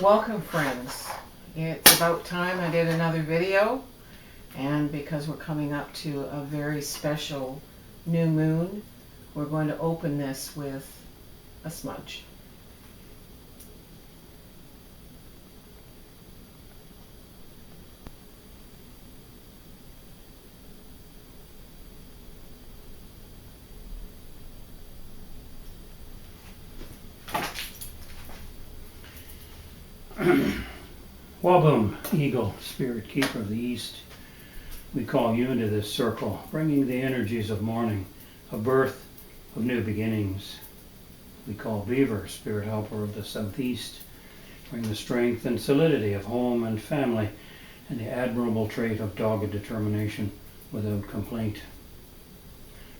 Welcome, friends. It's about time I did another video, and because we're coming up to a very special new moon, we're going to open this with a smudge. Waboom, Eagle, Spirit Keeper of the East, we call you into this circle, bringing the energies of morning, of birth, of new beginnings. We call Beaver, Spirit Helper of the Southeast, bring the strength and solidity of home and family, and the admirable trait of dogged determination without complaint.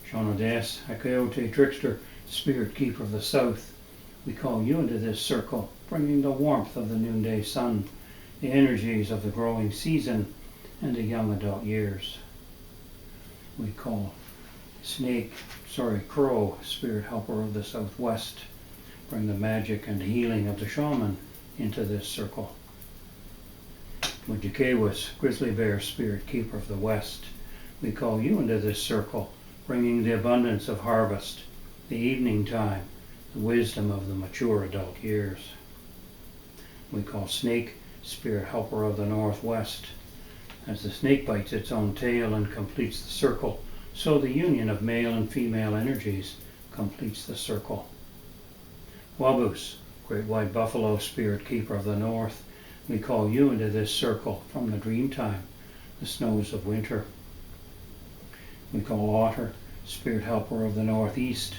Shaunadas, a Coyote Trickster, Spirit Keeper of the South, we call you into this circle, bringing the warmth of the noonday sun, the energies of the growing season, and the young adult years. We call Crow, Spirit Helper of the Southwest, bring the magic and healing of the shaman into this circle. Mujikewis, Grizzly Bear, Spirit Keeper of the West, we call you into this circle, bringing the abundance of harvest, the evening time, the wisdom of the mature adult years. We call Snake, Spirit Helper of the Northwest. As the snake bites its own tail and completes the circle, so the union of male and female energies completes the circle. Waboos, Great White Buffalo, Spirit Keeper of the North, we call you into this circle from the dream time, the snows of winter. We call Otter, Spirit Helper of the Northeast.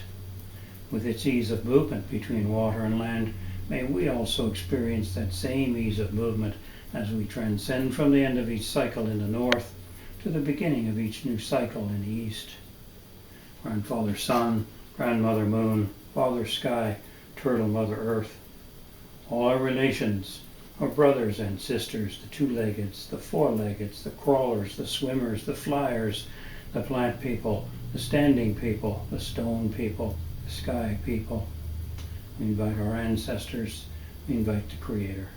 With its ease of movement between water and land, may we also experience that same ease of movement as we transcend from the end of each cycle in the north to the beginning of each new cycle in the east. Grandfather Sun, Grandmother Moon, Father Sky, Turtle Mother Earth, all our relations, our brothers and sisters, the two-leggeds, the four-leggeds, the crawlers, the swimmers, the flyers, the plant people, the standing people, the stone people, the sky people. We invite our ancestors, we invite the Creator.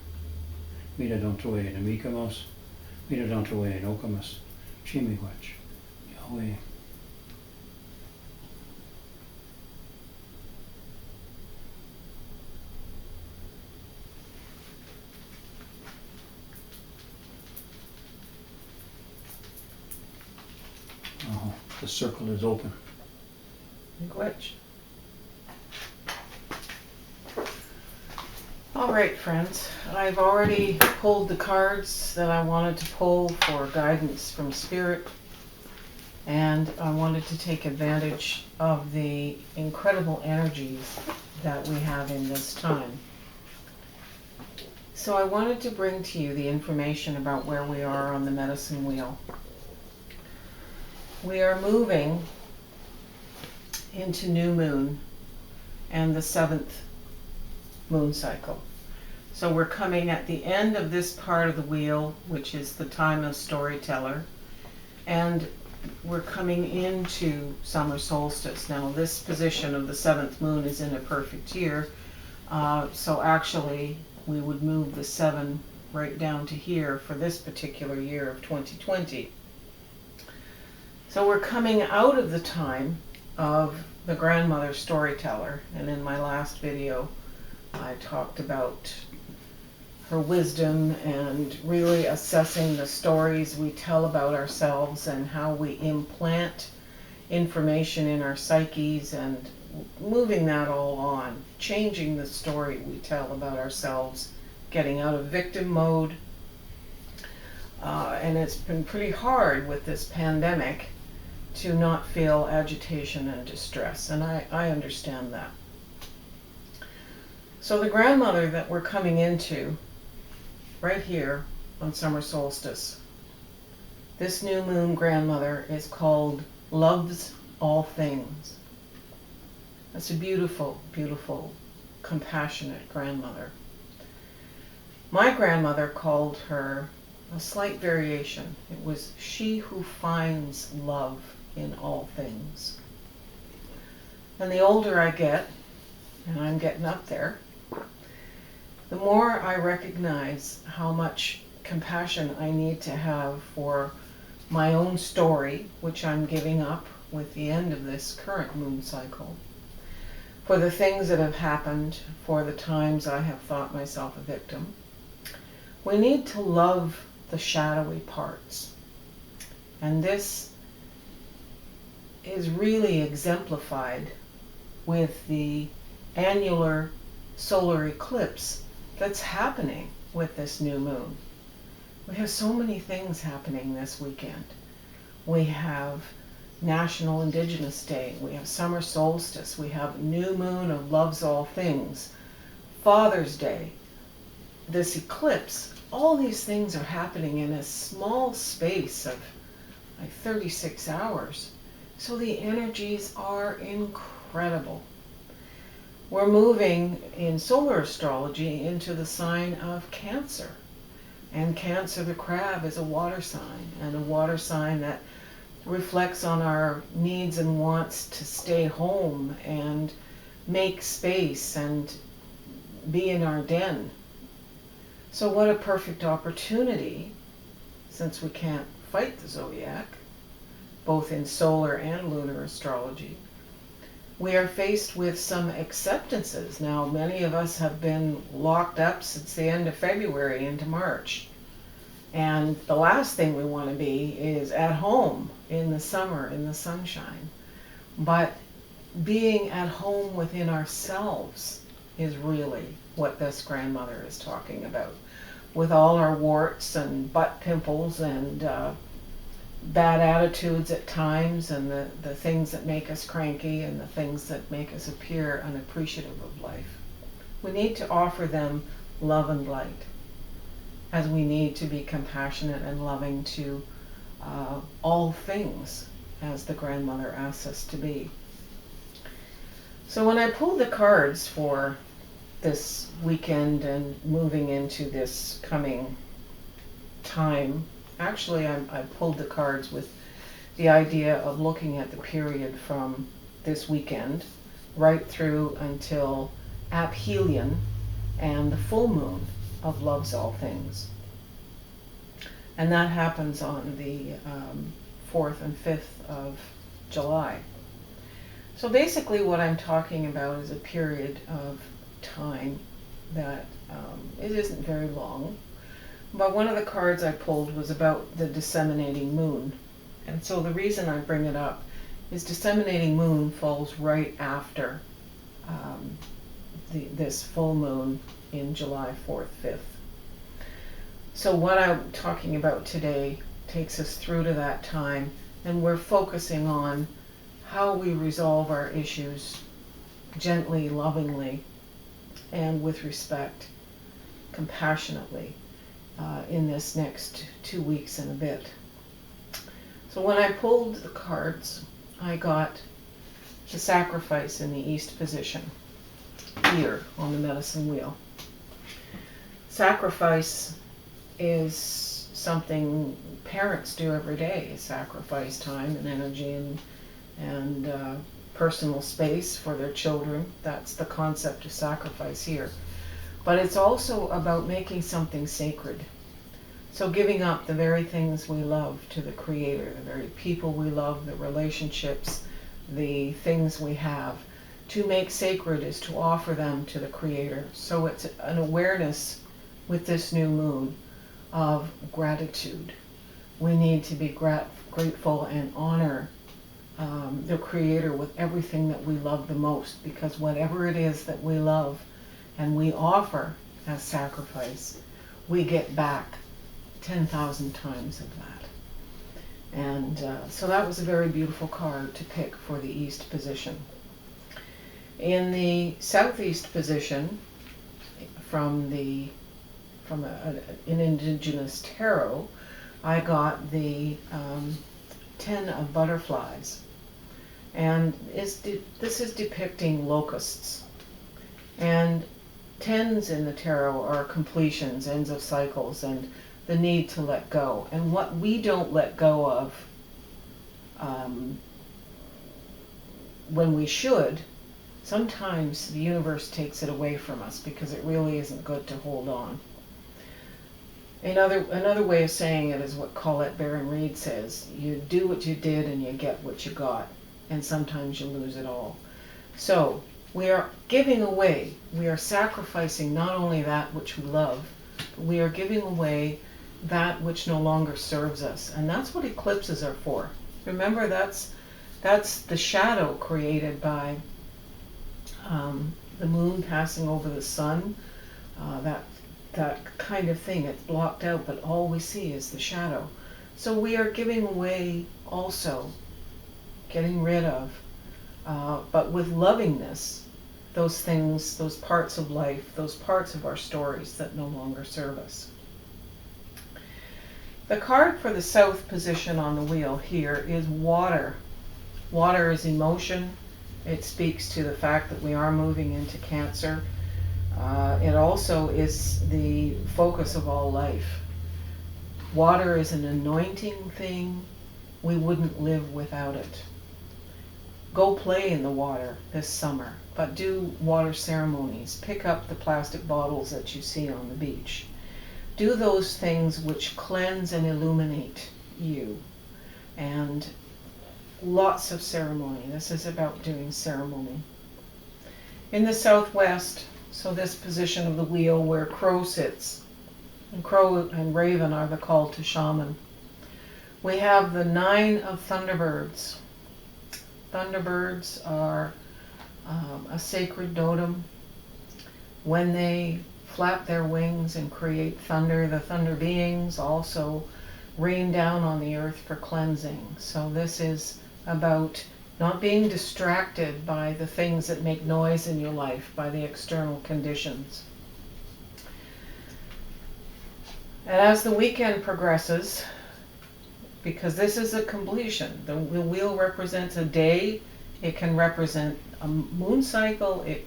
Mida Dontoe in Amikamos, Mida Dontoe in Okamas, Chimiwach, Yahweh. Oh, the circle is open. Glitch. Alright, friends, I've already pulled the cards that I wanted to pull for guidance from Spirit, and I wanted to take advantage of the incredible energies that we have in this time. So I wanted to bring to you the information about where we are on the medicine wheel. We are moving into new moon and the 7th moon cycle. So we're coming at the end of this part of the wheel, which is the time of storyteller, and we're coming into summer solstice. Now this position of the 7th moon is in a perfect year, so actually we would move the 7 right down to here for this particular year of 2020. So we're coming out of the time of the grandmother storyteller, and in my last video I talked about her wisdom and really assessing the stories we tell about ourselves and how we implant information in our psyches and moving that all on, changing the story we tell about ourselves, getting out of victim mode. And it's been pretty hard with this pandemic to not feel agitation and distress, and I understand that. So the grandmother that we're coming into right here on summer solstice, this new moon grandmother is called Loves All Things. That's a beautiful, beautiful, compassionate grandmother. My grandmother called her a slight variation. It was she who finds love in all things. And the older I get, and I'm getting up there, the more I recognize how much compassion I need to have for my own story, which I'm giving up with the end of this current moon cycle, for the things that have happened, for the times I have thought myself a victim. We need to love the shadowy parts. And this is really exemplified with the annular solar eclipse that's happening with this new moon. We have so many things happening this weekend. We have National Indigenous Day, we have Summer Solstice, we have New Moon of Loves All Things, Father's Day, this eclipse. All these things are happening in a small space of like 36 hours. So the energies are incredible. We're moving in solar astrology into the sign of Cancer. And Cancer, the crab, is a water sign, and a water sign that reflects on our needs and wants to stay home and make space and be in our den. So what a perfect opportunity, since we can't fight the zodiac, both in solar and lunar astrology. We are faced with some acceptances. Now, many of us have been locked up since the end of February into March. And the last thing we want to be is at home in the summer, in the sunshine. But being at home within ourselves is really what this grandmother is talking about. With all our warts and butt pimples and bad attitudes at times, and the things that make us cranky and the things that make us appear unappreciative of life. We need to offer them love and light, as we need to be compassionate and loving to all things, as the grandmother asks us to be. So when I pulled the cards for this weekend and moving into this coming time, actually I pulled the cards with the idea of looking at the period from this weekend right through until aphelion and the full moon of Loves All Things. And that happens on the 4th and 5th of July. So basically what I'm talking about is a period of time that it isn't very long. But one of the cards I pulled was about the disseminating moon. And so the reason I bring it up is disseminating moon falls right after this full moon in July 4th, 5th. So what I'm talking about today takes us through to that time, and we're focusing on how we resolve our issues gently, lovingly, and with respect, compassionately, in this next 2 weeks and a bit. So when I pulled the cards, I got the sacrifice in the east position here on the medicine wheel. Sacrifice is something parents do every day, sacrifice time and energy and personal space for their children. That's the concept of sacrifice here. But it's also about making something sacred. So giving up the very things we love to the Creator, the very people we love, the relationships, the things we have. To make sacred is to offer them to the Creator. So it's an awareness with this new moon of gratitude. We need to be grateful and honor the Creator with everything that we love the most, because whatever it is that we love and we offer as sacrifice, we get back 10,000 times of that. And so that was a very beautiful card to pick for the east position. In the southeast position, from an Indigenous tarot, I got the 10 of butterflies. And this is depicting locusts. And 10s in the tarot are completions, ends of cycles, and the need to let go. And what we don't let go of when we should sometimes the universe takes it away from us because it really isn't good to hold on. Another way of saying it is what Colette Baron Reid says: you do what you did and you get what you got, and sometimes you lose it all. So we are giving away, we are sacrificing not only that which we love, but we are giving away that which no longer serves us. And that's what eclipses are for. Remember, that's the shadow created by the moon passing over the sun, that kind of thing. It's blocked out, but all we see is the shadow. So we are giving away also, getting rid of, but with lovingness, those things, those parts of life, those parts of our stories that no longer serve us. The card for the south position on the wheel here is water. Water is emotion. It speaks to the fact that we are moving into Cancer. It also is the focus of all life. Water is an anointing thing. We wouldn't live without it. Go play in the water this summer, but do water ceremonies. Pick up the plastic bottles that you see on the beach. Do those things which cleanse and illuminate you. And lots of ceremony. This is about doing ceremony. In the southwest, so this position of the wheel where Crow sits, and Crow and Raven are the call to shaman, we have the 9 of Thunderbirds. Thunderbirds are a sacred totem. When they flap their wings and create thunder, the thunder beings also rain down on the earth for cleansing. So this is about not being distracted by the things that make noise in your life, by the external conditions. And as the weekend progresses, because this is a completion, the wheel represents a day, it can represent a moon cycle, it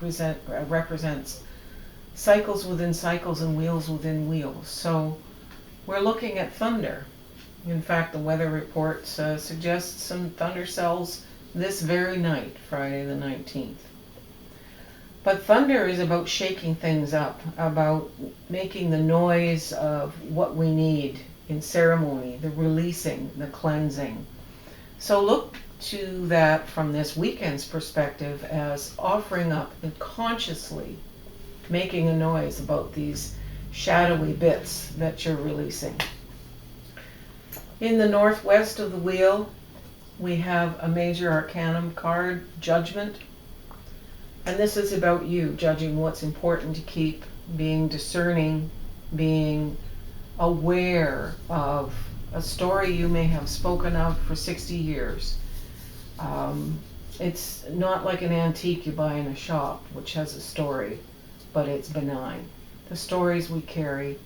represents cycles within cycles and wheels within wheels. So we're looking at thunder. In fact, the weather report suggests some thunder cells this very night, Friday the 19th. But thunder is about shaking things up, about making the noise of what we need in ceremony, the releasing, the cleansing. So look to that from this weekend's perspective as offering up and consciously making a noise about these shadowy bits that you're releasing. In the northwest of the wheel, we have a major arcanum card, Judgment. And this is about you judging what's important to keep, being discerning, being aware of a story you may have spoken of for 60 years. It's not like an antique you buy in a shop, which has a story, but it's benign. The stories we carry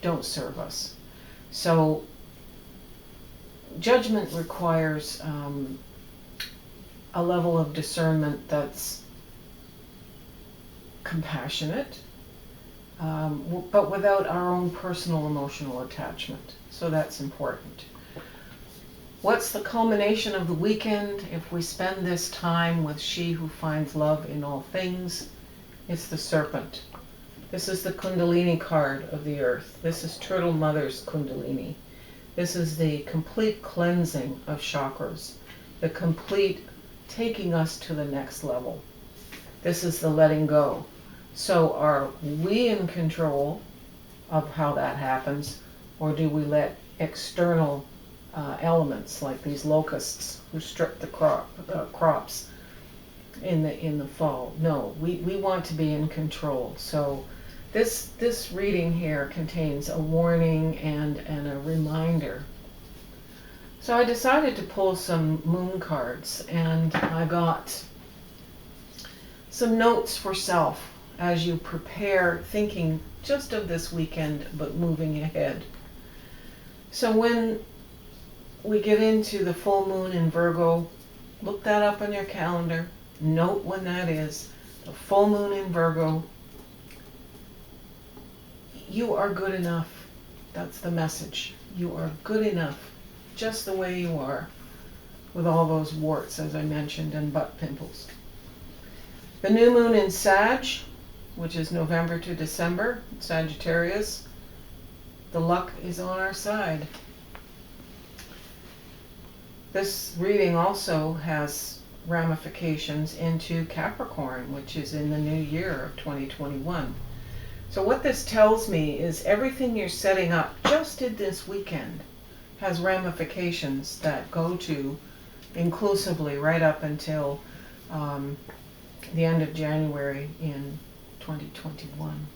don't serve us. So judgment requires a level of discernment that's compassionate, but without our own personal emotional attachment. So that's important. What's the culmination of the weekend? If we spend this time with she who finds love in all things, it's the serpent. This is the Kundalini card of the earth. This is Turtle Mother's Kundalini. This is the complete cleansing of chakras, the complete taking us to the next level. This is the letting go. So are we in control of how that happens, or do we let external elements like these locusts who strip the crops in the fall? No, we want to be in control. So this reading here contains a warning and a reminder. So I decided to pull some moon cards, and I got some notes for self as you prepare, thinking just of this weekend but moving ahead. So when we get into the full moon in Virgo, look that up on your calendar, note when that is. The full moon in Virgo. You are good enough. That's the message. You are good enough just the way you are, with all those warts, as I mentioned, and butt pimples. The new moon in Sag, which is November to December, Sagittarius, the luck is on our side. This reading also has ramifications into Capricorn, which is in the new year of 2021. So what this tells me is everything you're setting up just in this weekend has ramifications that go to inclusively right up until the end of January in 2021.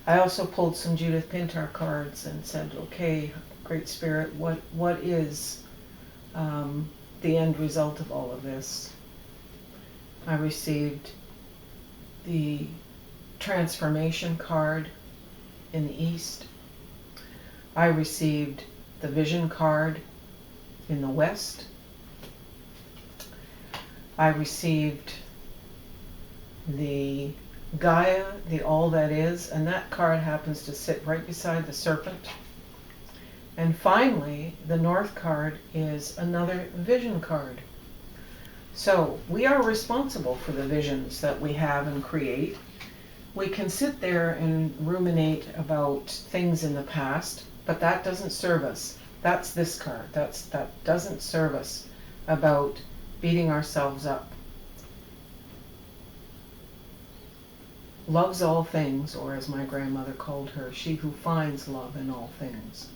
I also pulled some Judith Pintar cards and said, okay, Great Spirit, what is the end result of all of this? I received the transformation card in the East. I received the vision card in the West. I received the Gaia, the all that is, and that card happens to sit right beside the serpent. And finally, the North card is another vision card. So we are responsible for the visions that we have and create. We can sit there and ruminate about things in the past, but that doesn't serve us. That's this card. That doesn't serve us about beating ourselves up. Loves all things, or as my grandmother called her, she who finds love in all things,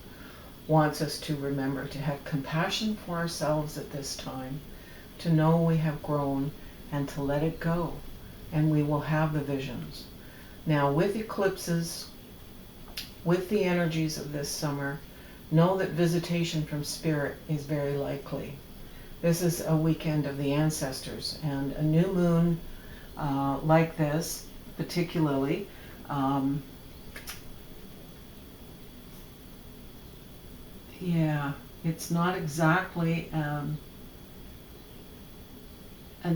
wants us to remember to have compassion for ourselves at this time, to know we have grown, and to let it go, and we will have the visions. Now, with eclipses, with the energies of this summer, know that visitation from Spirit is very likely. This is a weekend of the ancestors, and a new moon like this, particularly, it's not exactly an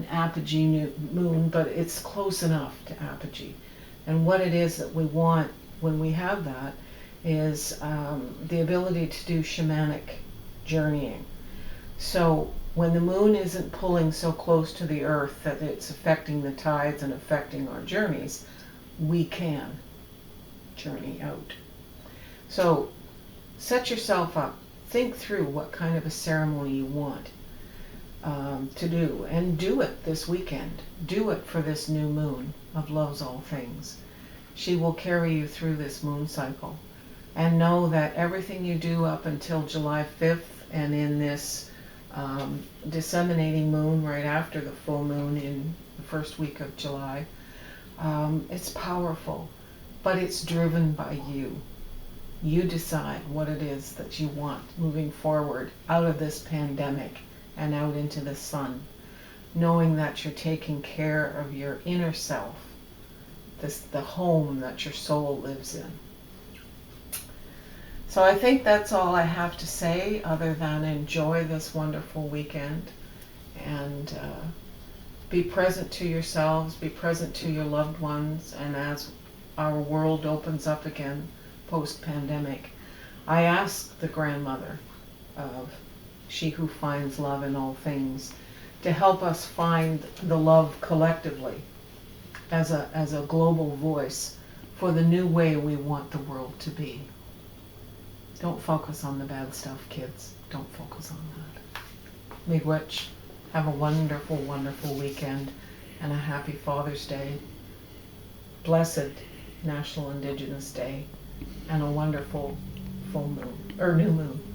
apogee moon, but it's close enough to apogee. And what it is that we want when we have that is the ability to do shamanic journeying. So when the moon isn't pulling so close to the earth that it's affecting the tides and affecting our journeys, we can journey out. So set yourself up. Think through what kind of a ceremony you want to do, and do it this weekend. Do it for this new moon of Loves All Things. She will carry you through this moon cycle. And know that everything you do up until July 5th and in this disseminating moon right after the full moon in the first week of July, it's powerful, but it's driven by you. You decide what it is that you want moving forward out of this pandemic and out into the sun, knowing that you're taking care of your inner self, the home that your soul lives in. So I think that's all I have to say, other than enjoy this wonderful weekend and be present to yourselves, be present to your loved ones, and as our world opens up again post-pandemic, I ask the grandmother of She Who Finds Love in All Things to help us find the love collectively as a global voice for the new way we want the world to be. Don't focus on the bad stuff, kids. Don't focus on that. Miigwech, have a wonderful, wonderful weekend and a happy Father's Day. Blessed National Indigenous Day and a wonderful full moon, or new moon.